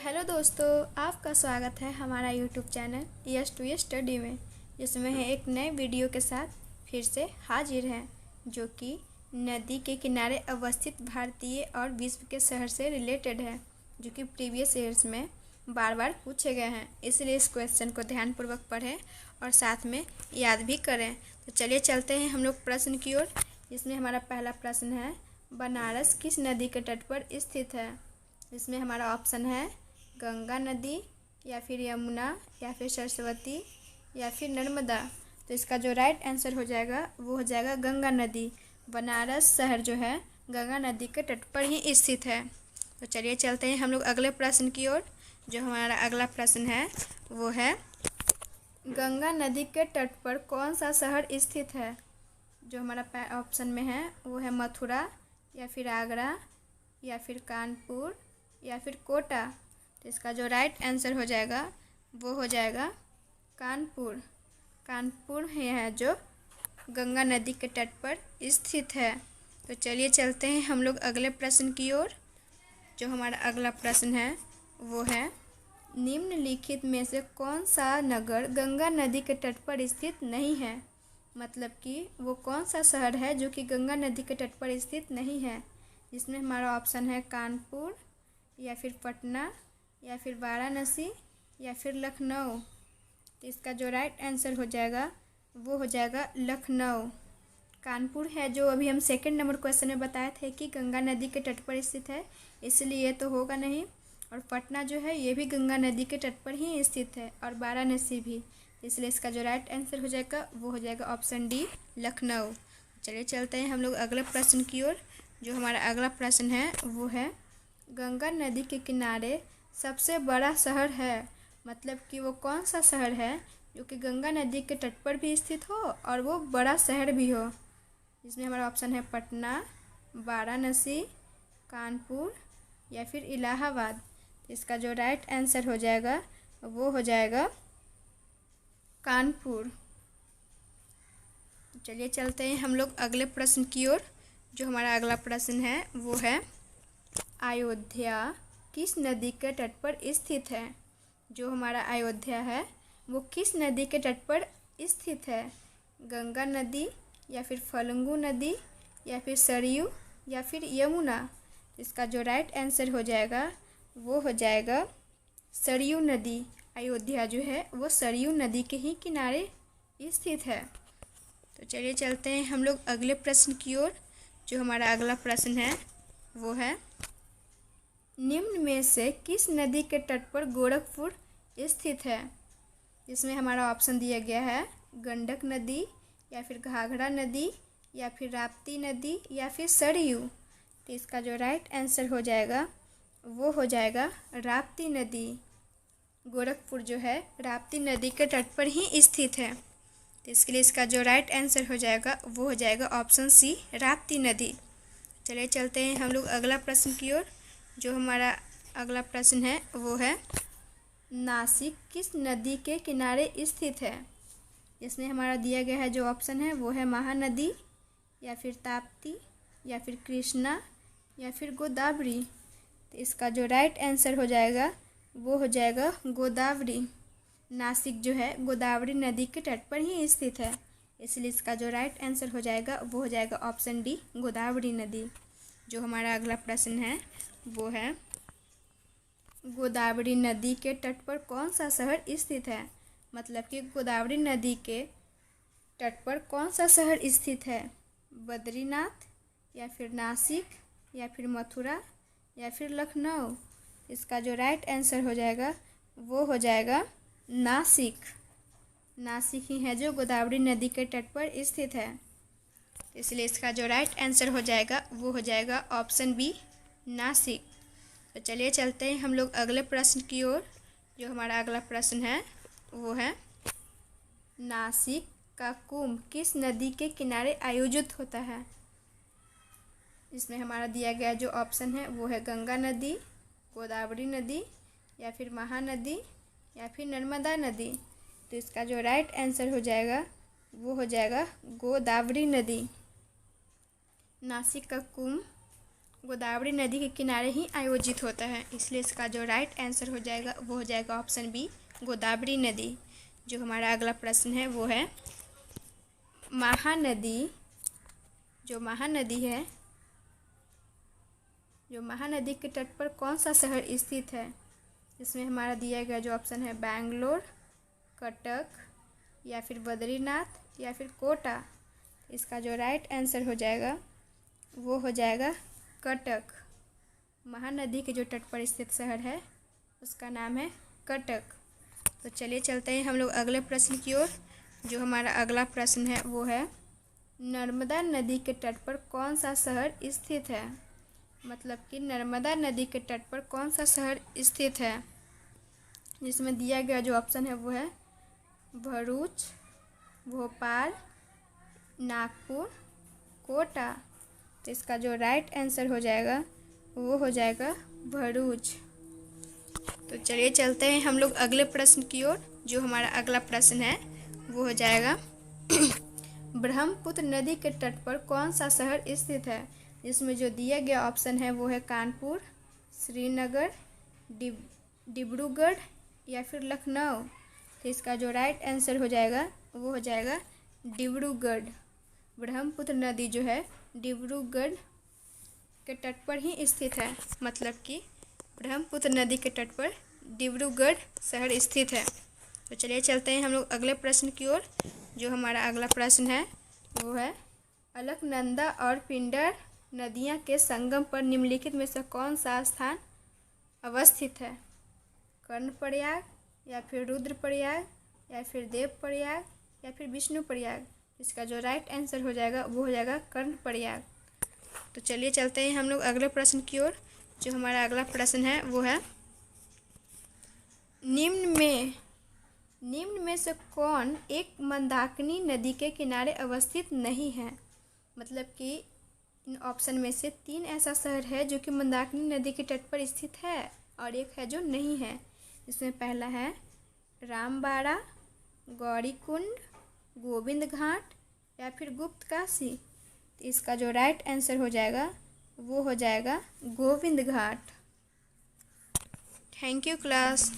Hello दोस्तों, आपका स्वागत है हमारा YouTube channel yes to yes study में, जिसमें है एक नए वीडियो के साथ फिर से हाजिर हैं, जो कि नदी के किनारे अवस्थित भारतीय और विश्व के शहर से रिलेटेड है, जो कि प्रीवियस ईयर्स में बार बार पूछे गए हैं। इसलिए इस क्वेश्चन को ध्यानपूर्वक पढ़ें और साथ में याद भी करें। तो चलिए चलते हैं हम लोग प्रश्न की ओर। इसमें हमारा पहला प्रश्न है, बनारस किस नदी के तट पर स्थित है। इसमें हमारा ऑप्शन है गंगा नदी या फिर यमुना या फिर सरस्वती या फिर नर्मदा। तो इसका जो राइट आंसर हो जाएगा वो हो जाएगा गंगा नदी। बनारस शहर जो है गंगा नदी के तट पर ही स्थित है। तो चलिए चलते हैं हम लोग अगले प्रश्न की ओर। जो हमारा अगला प्रश्न है वो है, गंगा नदी के तट पर कौन सा शहर स्थित है। जो हमारा ऑप्शन में है वो है मथुरा या फिर आगरा या फिर कानपुर या फिर कोटा। तो इसका जो राइट आंसर हो जाएगा वो हो जाएगा कानपुर। कानपुर है जो गंगा नदी के तट पर स्थित है। तो चलिए चलते हैं हम लोग अगले प्रश्न की ओर। जो हमारा अगला प्रश्न है वो है, निम्नलिखित में से कौन सा नगर गंगा नदी के तट पर स्थित नहीं है। मतलब कि वो कौन सा शहर है जो कि गंगा नदी के तट पर स्थित नहीं है। इसमें हमारा ऑप्शन है कानपुर या फिर पटना या फिर वाराणसी या फिर लखनऊ। तो इसका जो राइट आंसर हो जाएगा वो हो जाएगा लखनऊ। कानपुर है जो अभी हम सेकंड नंबर क्वेश्चन में बताए थे कि गंगा नदी के तट पर स्थित है, इसलिए ये तो होगा नहीं। और पटना जो है ये भी गंगा नदी के तट पर ही स्थित है, और वाराणसी भी। इसलिए इसका जो राइट आंसर हो जाएगा वो हो जाएगा ऑप्शन डी, लखनऊ। चलिए चलते हैं हम लोग अगले प्रश्न की ओर। जो हमारा अगला प्रश्न है वो है, गंगा नदी के किनारे सबसे बड़ा शहर है। मतलब कि वो कौन सा शहर है जो कि गंगा नदी के तट पर भी स्थित हो और वो बड़ा शहर भी हो। इसमें हमारा ऑप्शन है पटना, वाराणसी, कानपुर या फिर इलाहाबाद। इसका जो राइट आंसर हो जाएगा वो हो जाएगा कानपुर। चलिए चलते हैं हम लोग अगले प्रश्न की ओर। जो हमारा अगला प्रश्न है वो है, अयोध्या किस नदी के तट पर स्थित है। जो हमारा अयोध्या है वो किस नदी के तट पर स्थित है। गंगा नदी या फिर फल्गु नदी या फिर सरयू या फिर यमुना। इसका जो राइट आंसर हो जाएगा वो हो जाएगा सरयू नदी। अयोध्या जो है वो सरयू नदी के ही किनारे स्थित है। तो चलिए चलते हैं हम लोग अगले प्रश्न की ओर। जो हमारा अगला प्रश्न है वो है, निम्न में से किस नदी के तट पर गोरखपुर स्थित है। इसमें हमारा ऑप्शन दिया गया है गंडक नदी या फिर घाघरा नदी या फिर राप्ती नदी या फिर सरयू। तो इसका जो राइट आंसर हो जाएगा वो हो जाएगा राप्ती नदी। गोरखपुर जो है राप्ती नदी के तट पर ही स्थित है। तो इसके लिए इसका जो राइट आंसर हो जाएगा वो हो जाएगा ऑप्शन सी, राप्ती नदी। चलिए चलते हैं हम लोग अगला प्रश्न की ओर। जो हमारा अगला प्रश्न है वो है, नासिक किस नदी के किनारे स्थित है। इसमें हमारा दिया गया है जो ऑप्शन है वो है महानदी या फिर ताप्ती या फिर कृष्णा या फिर गोदावरी। तो इसका जो राइट आंसर हो जाएगा वो हो जाएगा गोदावरी। नासिक जो है गोदावरी नदी के तट पर ही स्थित है, इसलिए इसका जो राइट आंसर हो जाएगा वो हो जाएगा ऑप्शन डी, गोदावरी नदी। जो हमारा अगला प्रश्न है वो है, गोदावरी नदी के तट पर कौन सा शहर स्थित है। मतलब कि गोदावरी नदी के तट पर कौन सा शहर स्थित है। बद्रीनाथ या फिर नासिक या फिर मथुरा या फिर लखनऊ। इसका जो राइट आंसर हो जाएगा वो हो जाएगा नासिक। नासिक ही है जो गोदावरी नदी के तट पर स्थित है, इसलिए इसका जो राइट आंसर हो जाएगा वो हो जाएगा ऑप्शन बी, नासिक। तो चलिए चलते हैं हम लोग अगले प्रश्न की ओर। जो हमारा अगला प्रश्न है वो है, नासिक का कुंभ किस नदी के किनारे आयोजित होता है। इसमें हमारा दिया गया जो ऑप्शन है वो है गंगा नदी, गोदावरी नदी या फिर महानदी या फिर नर्मदा नदी। तो इसका जो राइट आंसर हो जाएगा वो हो जाएगा गोदावरी नदी। नासिक का कुंभ गोदावरी नदी के किनारे ही आयोजित होता है, इसलिए इसका जो राइट आंसर हो जाएगा वो हो जाएगा ऑप्शन बी, गोदावरी नदी। जो हमारा अगला प्रश्न है वो है महानदी। जो महानदी के तट पर कौन सा शहर स्थित है? इसमें हमारा दिया गया जो ऑप्शन है बैंगलोर, कटक, या फिर बद्रीनाथ, या फिर कोटा। इसका जो राइट आंसर हो जाएगा वो हो जाएगा कटक। महानदी के जो तट पर स्थित शहर है उसका नाम है कटक। तो चलिए चलते हैं हम लोग अगले प्रश्न की ओर। जो हमारा अगला प्रश्न है वो है नर्मदा नदी के तट पर कौन सा शहर स्थित है? मतलब कि नर्मदा नदी के तट पर कौन सा शहर स्थित है? जिसमें दिया गया जो ऑप्शन है वो है भरूच, भोपाल, नागपुर, कोटा। तो इसका जो राइट आंसर हो जाएगा वो हो जाएगा भरूच। तो चलिए चलते हैं हम लोग अगले प्रश्न की ओर। जो हमारा अगला प्रश्न है वो हो जाएगा ब्रह्मपुत्र नदी के तट पर कौन सा शहर स्थित है? इसमें जो दिया गया ऑप्शन है वो है कानपुर, श्रीनगर, डिब्रूगढ़, या फिर लखनऊ। तो इसका जो राइट आंसर हो जाएगा वो हो जाएगा डिब्रूगढ़। ब्रह्मपुत्र नदी जो है डिब्रूगढ़ के तट पर ही स्थित है, मतलब कि ब्रह्मपुत्र नदी के तट पर डिब्रूगढ़ शहर स्थित है। तो चलिए चलते हैं हम लोग अगले प्रश्न की ओर। जो हमारा अगला प्रश्न है वो है अलकनंदा और पिंडर नदियाँ के संगम पर निम्नलिखित में से कौन सा स्थान अवस्थित है? कर्णप्रयाग, या फिर रुद्रप्रयाग, या फिर देवप्रयाग, या फिर विष्णुप्रयाग। इसका जो राइट आंसर हो जाएगा वो हो जाएगा कर्णप्रयाग। तो चलिए चलते हैं हम लोग अगले प्रश्न की ओर। जो हमारा अगला प्रश्न है वो है निम्न में से कौन एक मंदाकिनी नदी के किनारे अवस्थित नहीं है? मतलब कि इन ऑप्शन में से 3 ऐसा शहर है जो कि मंदाकिनी नदी के तट पर स्थित है और एक है जो नहीं है। इसमें पहला है रामबाड़ा, गौरीकुंड, गोविंद घाट, या फिर गुप्त काशी। तो इसका जो राइट आंसर हो जाएगा वो हो जाएगा Govind Ghat. Thank you class.